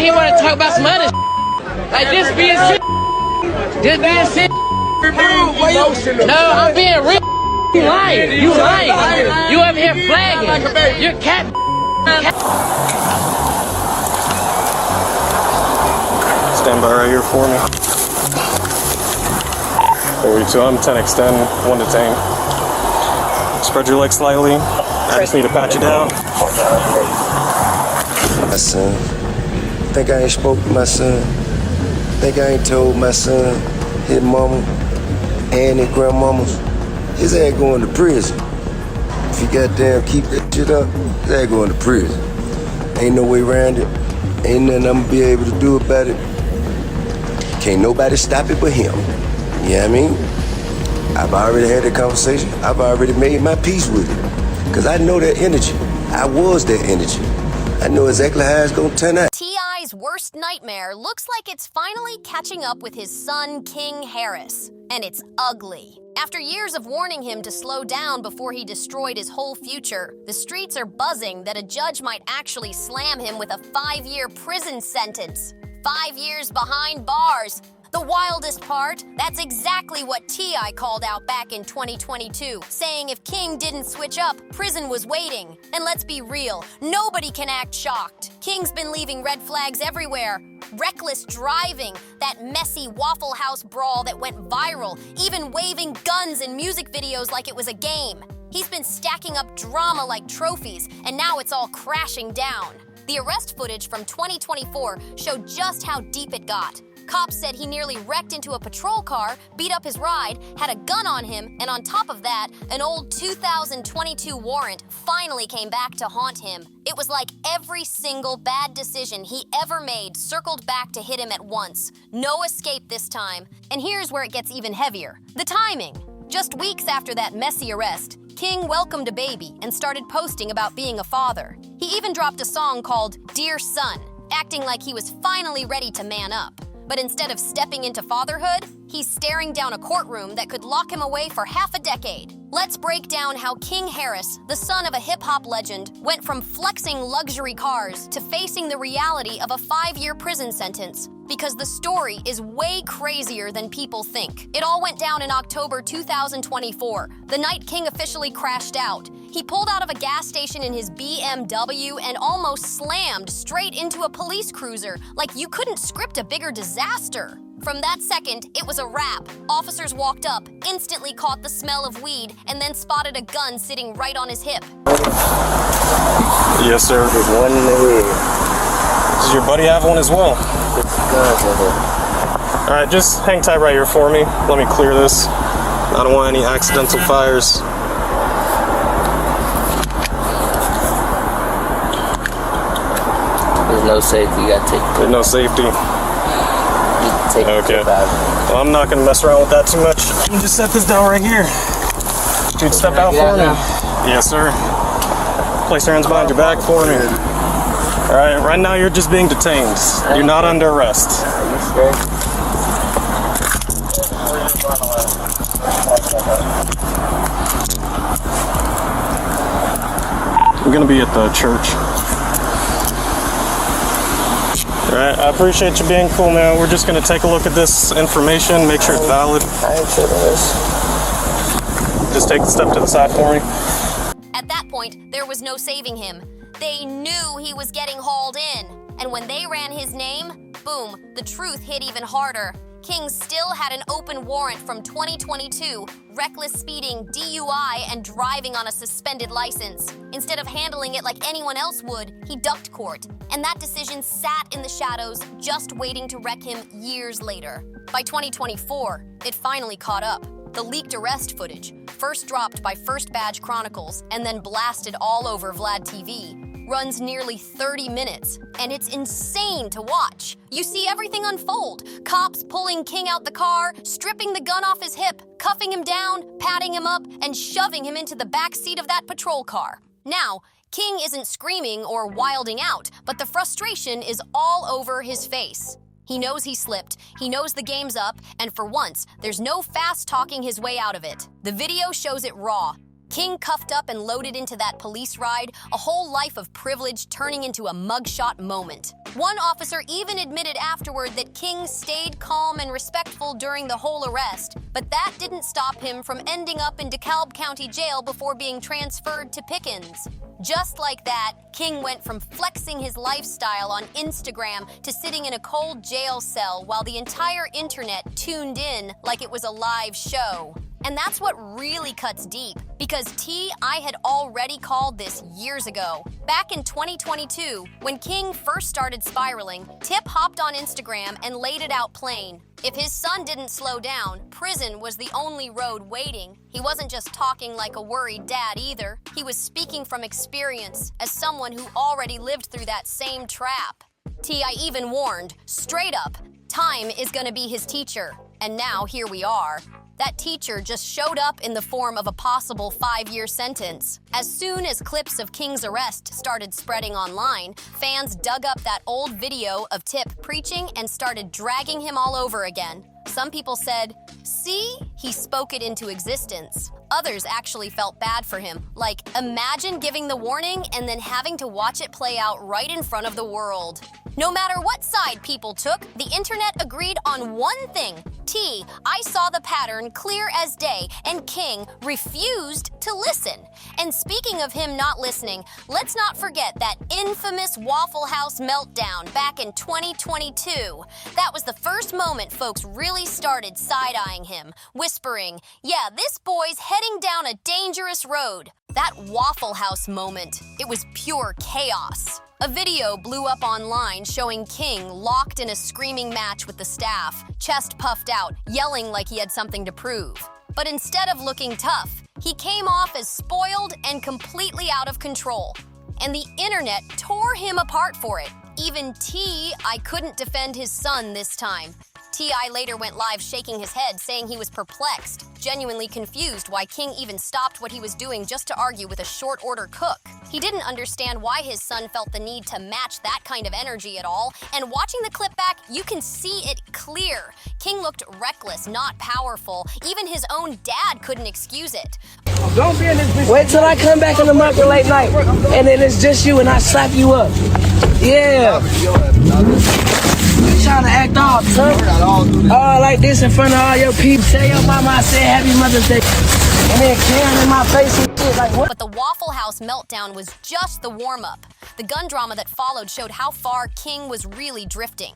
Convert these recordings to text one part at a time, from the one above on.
He wanna talk about some other like this being shit. This being shit. No, I'm being real. You lying. You lying. You up here flagging. You're cat. Stand by right here for me. 42, I'm 10 extend, 1 detain. Spread your legs slightly. I just need to pat you down. My son. Think I ain't spoke to my son. Think I ain't told my son, his mama, and his grandmamas, his ass going to prison. If he goddamn keep that shit up, his ass going to prison. Ain't no way around it. Ain't nothing I'm gonna be able to do about it. Can't nobody stop it but him. You know what I mean? I've already had that conversation. I've already made my peace with it. Because I know that energy. I was that energy. I know exactly how it's gonna turn out. T.I.'s worst nightmare looks like it's finally catching up with his son, King Harris. And it's ugly. After years of warning him to slow down before he destroyed his whole future, the streets are buzzing that a judge might actually slam him with a 5-year prison sentence. 5 years behind bars. The wildest part, that's exactly what T.I. called out back in 2022, saying if King didn't switch up, prison was waiting. And let's be real, nobody can act shocked. King's been leaving red flags everywhere. Reckless driving, that messy Waffle House brawl that went viral, even waving guns in music videos like it was a game. He's been stacking up drama like trophies, and now it's all crashing down. The arrest footage from 2024 showed just how deep it got. Cops said he nearly wrecked into a patrol car, beat up his ride, had a gun on him, and on top of that, an old 2022 warrant finally came back to haunt him. It was like every single bad decision he ever made circled back to hit him at once. No escape this time. And here's where it gets even heavier. The timing. Just weeks after that messy arrest, King welcomed a baby and started posting about being a father. He even dropped a song called Dear Son, acting like he was finally ready to man up. But instead of stepping into fatherhood, he's staring down a courtroom that could lock him away for half a decade. Let's break down how King Harris, the son of a hip-hop legend, went from flexing luxury cars to facing the reality of a 5-year prison sentence. Because the story is way crazier than people think. It all went down in October 2024, the night King officially crashed out. He pulled out of a gas station in his BMW and almost slammed straight into a police cruiser, like you couldn't script a bigger disaster. From that second, it was a wrap. Officers walked up, instantly caught the smell of weed, and then spotted a gun sitting right on his hip. Yes, sir. There's one in the head. Does your buddy have one as well? Alright, just hang tight right here for me. Let me clear this. I don't want any accidental fires. There's no safety, you gotta take it. There's no safety. Take Okay. Well, I'm not gonna mess around with that too much. I'm gonna just set this down right here. Dude, step out for me. Yes, sir. Place your hands behind your back for me. Alright, right now you're just being detained. You're not under arrest. Are you scared? I'm gonna be at the church. Alright, I appreciate you being cool, man. We're just gonna take a look at this information, make sure it's valid. I ain't tripping this. Just take a step to the side for me. At that point, there was no saving him. They knew he was getting hauled in. And when they ran his name, boom, the truth hit even harder. King still had an open warrant from 2022, reckless speeding, DUI, and driving on a suspended license. Instead of handling it like anyone else would, he ducked court. And that decision sat in the shadows, just waiting to wreck him years later. By 2024, it finally caught up. The leaked arrest footage, first dropped by First Badge Chronicles and then blasted all over Vlad TV, runs nearly 30 minutes, and it's insane to watch. You see everything unfold. Cops pulling King out the car, stripping the gun off his hip, cuffing him down, patting him up, and shoving him into the back seat of that patrol car. Now, King isn't screaming or wilding out, but the frustration is all over his face. He knows he slipped, he knows the game's up, and for once, there's no fast talking his way out of it. The video shows it raw. King cuffed up and loaded into that police ride, a whole life of privilege turning into a mugshot moment. One officer even admitted afterward that King stayed calm and respectful during the whole arrest, but that didn't stop him from ending up in DeKalb County Jail before being transferred to Pickens. Just like that, King went from flexing his lifestyle on Instagram to sitting in a cold jail cell while the entire internet tuned in like it was a live show. And that's what really cuts deep, because T.I. had already called this years ago. Back in 2022, when King first started spiraling, Tip hopped on Instagram and laid it out plain. If his son didn't slow down, prison was the only road waiting. He wasn't just talking like a worried dad either. He was speaking from experience, as someone who already lived through that same trap. T.I. even warned, straight up, time is gonna be his teacher. And now here we are. That teacher just showed up in the form of a possible 5-year sentence. As soon as clips of King's arrest started spreading online, fans dug up that old video of Tip preaching and started dragging him all over again. Some people said, see, he spoke it into existence. Others actually felt bad for him. Like, imagine giving the warning and then having to watch it play out right in front of the world. No matter what side people took, the internet agreed on one thing. I saw the pattern clear as day, and King refused to listen. And speaking of him not listening, let's not forget that infamous Waffle House meltdown back in 2022. That was the first moment folks really started side-eyeing him, whispering, yeah, this boy's heading down a dangerous road. That Waffle House moment, it was pure chaos. A video blew up online showing King locked in a screaming match with the staff, chest puffed out, yelling like he had something to prove. But instead of looking tough, he came off as spoiled and completely out of control. And the internet tore him apart for it. Even T.I. couldn't defend his son this time. T.I. later went live shaking his head, saying he was perplexed, genuinely confused why King even stopped what he was doing just to argue with a short-order cook. He didn't understand why his son felt the need to match that kind of energy at all, and watching the clip back, you can see it clear. King looked reckless, not powerful. Even his own dad couldn't excuse it. Don't be in this bitch. Wait till I come back in the market late night, and then it's just you and I slap you up. Yeah. You trying to act all tough? All like this in front of all your people. Tell your mama I said Happy Mother's Day. And then Karen in my face and shit. Like what? But the Waffle House meltdown was just the warm-up. The gun drama that followed showed how far King was really drifting.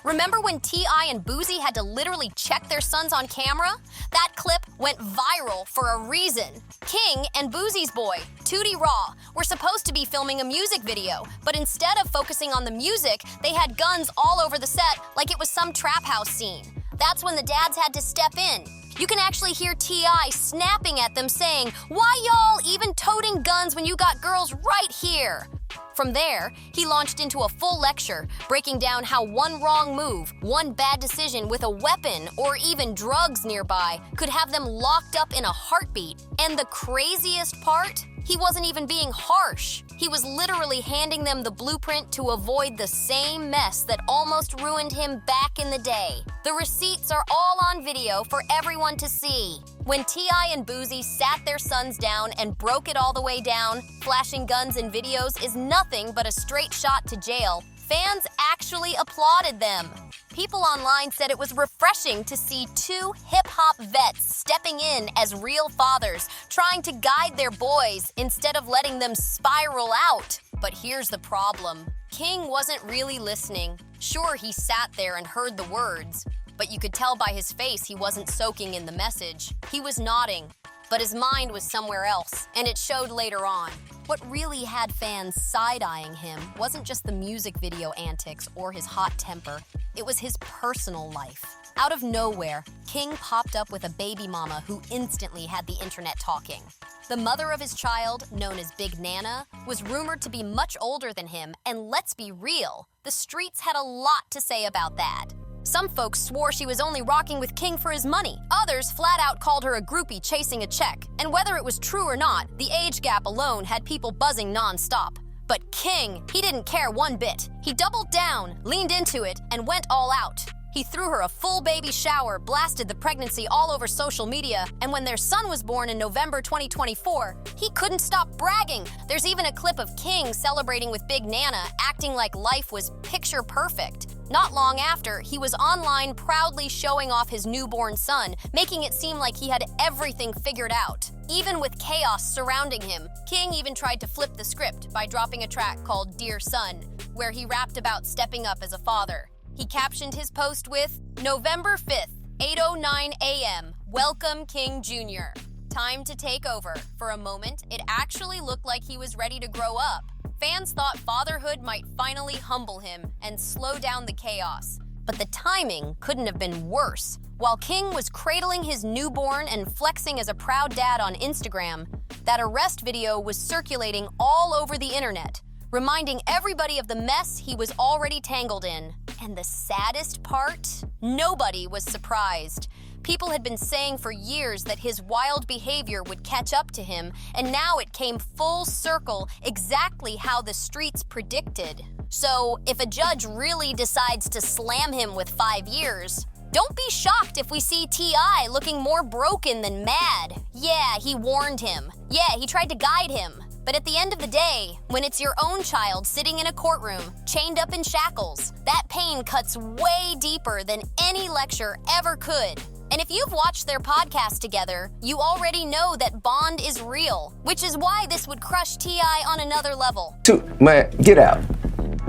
Remember when T.I. and Boosie had to literally check their sons on camera? That clip went viral for a reason. King and Boosie's boy, Tootie Raw, were supposed to be filming a music video, but instead of focusing on the music, they had guns all over the set like it was some trap house scene. That's when the dads had to step in. You can actually hear T.I. snapping at them saying, why y'all even toting guns when you got girls right here? From there, he launched into a full lecture, breaking down how one wrong move, one bad decision with a weapon or even drugs nearby could have them locked up in a heartbeat. And the craziest part? He wasn't even being harsh. He was literally handing them the blueprint to avoid the same mess that almost ruined him back in the day. The receipts are all on video for everyone to see. When T.I. and Boosie sat their sons down and broke it all the way down, flashing guns in videos is nothing but a straight shot to jail. Fans actually applauded them. People online said it was refreshing to see two hip-hop vets stepping in as real fathers, trying to guide their boys instead of letting them spiral out. But here's the problem. King wasn't really listening. Sure, he sat there and heard the words, but you could tell by his face he wasn't soaking in the message. He was nodding, but his mind was somewhere else, and it showed later on. What really had fans side-eyeing him wasn't just the music video antics or his hot temper, it was his personal life. Out of nowhere, King popped up with a baby mama who instantly had the internet talking. The mother of his child, known as Big Nana, was rumored to be much older than him, and let's be real, the streets had a lot to say about that. Some folks swore she was only rocking with King for his money. Others flat out called her a groupie chasing a check. And whether it was true or not, the age gap alone had people buzzing non-stop. But King, he didn't care one bit. He doubled down, leaned into it, and went all out. He threw her a full baby shower, blasted the pregnancy all over social media, and when their son was born in November 2024, he couldn't stop bragging. There's even a clip of King celebrating with Big Nana, acting like life was picture perfect. Not long after, he was online proudly showing off his newborn son, making it seem like he had everything figured out. Even with chaos surrounding him, King even tried to flip the script by dropping a track called Dear Son, where he rapped about stepping up as a father. He captioned his post with, November 5th, 8:09 a.m., welcome King Jr. Time to take over. For a moment, it actually looked like he was ready to grow up. Fans thought fatherhood might finally humble him and slow down the chaos. But the timing couldn't have been worse. While King was cradling his newborn and flexing as a proud dad on Instagram, that arrest video was circulating all over the internet, reminding everybody of the mess he was already tangled in. And the saddest part? Nobody was surprised. People had been saying for years that his wild behavior would catch up to him, and now it came full circle, exactly how the streets predicted. So, if a judge really decides to slam him with 5 years, don't be shocked if we see T.I. looking more broken than mad. Yeah, he warned him. Yeah, he tried to guide him. But at the end of the day, when it's your own child sitting in a courtroom, chained up in shackles, that pain cuts way deeper than any lecture ever could. And if you've watched their podcast together, you already know that bond is real, which is why this would crush T.I. on another level. Man, get out.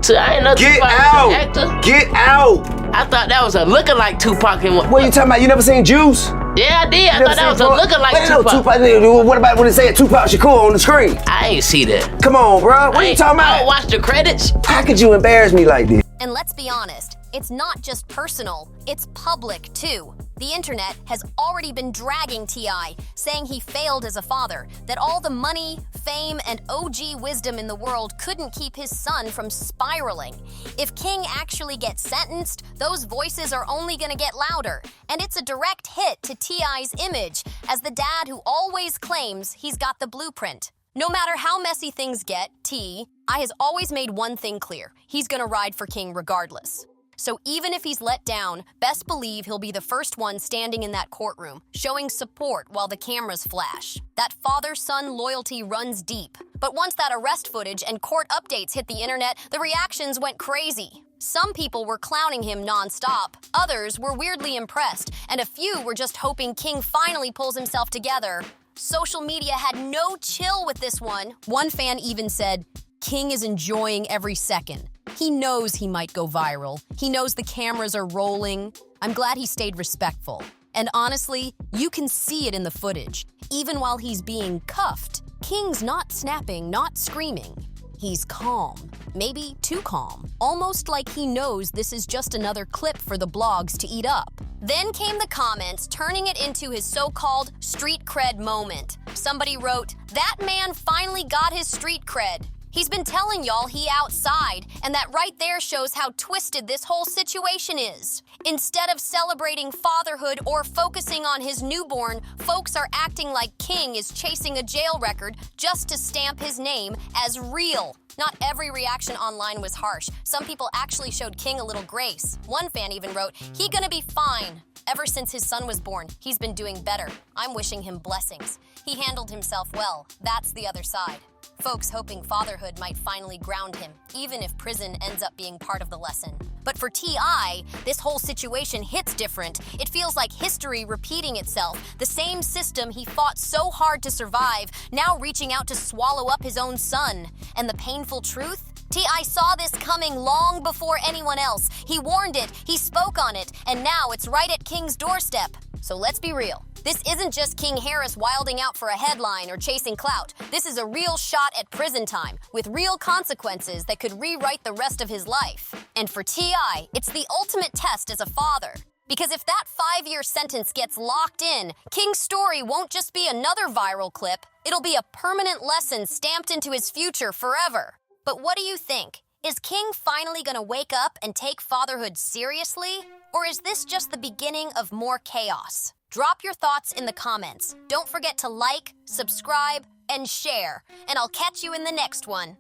So I ain't know Get Tupac out! was an actor. Get out! I thought that was a lookalike Tupac. And What are you talking about? You never seen Juice? Yeah, I did. I thought that was a lookalike No, Tupac. What about when it said Tupac Shakur on the screen? I ain't see that. Come on, bro. What are you talking I don't about? watch the credits. How could you embarrass me like this? And let's be honest, it's not just personal, it's public too. The internet has already been dragging T.I., saying he failed as a father, that all the money, fame, and OG wisdom in the world couldn't keep his son from spiraling. If King actually gets sentenced, those voices are only gonna get louder, and it's a direct hit to T.I.'s image as the dad who always claims he's got the blueprint. No matter how messy things get, T.I. has always made one thing clear. He's gonna ride for King regardless. So even if he's let down, best believe he'll be the first one standing in that courtroom, showing support while the cameras flash. That father-son loyalty runs deep. But once that arrest footage and court updates hit the internet, the reactions went crazy. Some people were clowning him nonstop, others were weirdly impressed, and a few were just hoping King finally pulls himself together. Social media had no chill with this one. One fan even said, King is enjoying every second. He knows he might go viral. He knows the cameras are rolling. I'm glad he stayed respectful. And honestly, you can see it in the footage. Even while he's being cuffed, King's not snapping, not screaming. He's calm, maybe too calm, almost like he knows this is just another clip for the blogs to eat up. Then came the comments, turning it into his so-called street cred moment. Somebody wrote, "That man finally got his street cred. He's been telling y'all he outside, and that right there shows how twisted this whole situation is. Instead of celebrating fatherhood or focusing on his newborn, folks are acting like King is chasing a jail record just to stamp his name as real." Not every reaction online was harsh. Some people actually showed King a little grace. One fan even wrote, "He gonna be fine. Ever since his son was born, he's been doing better. I'm wishing him blessings. He handled himself well. That's the other side." Folks hoping fatherhood might finally ground him, even if prison ends up being part of the lesson. But for T.I., this whole situation hits different. It feels like history repeating itself, the same system he fought so hard to survive, now reaching out to swallow up his own son. And the painful truth? T.I. saw this coming long before anyone else. He warned it, he spoke on it, and now it's right at King's doorstep. So let's be real. This isn't just King Harris wilding out for a headline or chasing clout. This is a real shot at prison time, with real consequences that could rewrite the rest of his life. And for T.I., it's the ultimate test as a father. Because if that 5-year sentence gets locked in, King's story won't just be another viral clip, it'll be a permanent lesson stamped into his future forever. But what do you think? Is King finally gonna wake up and take fatherhood seriously? Or is this just the beginning of more chaos? Drop your thoughts in the comments. Don't forget to like, subscribe, and share. And I'll catch you in the next one.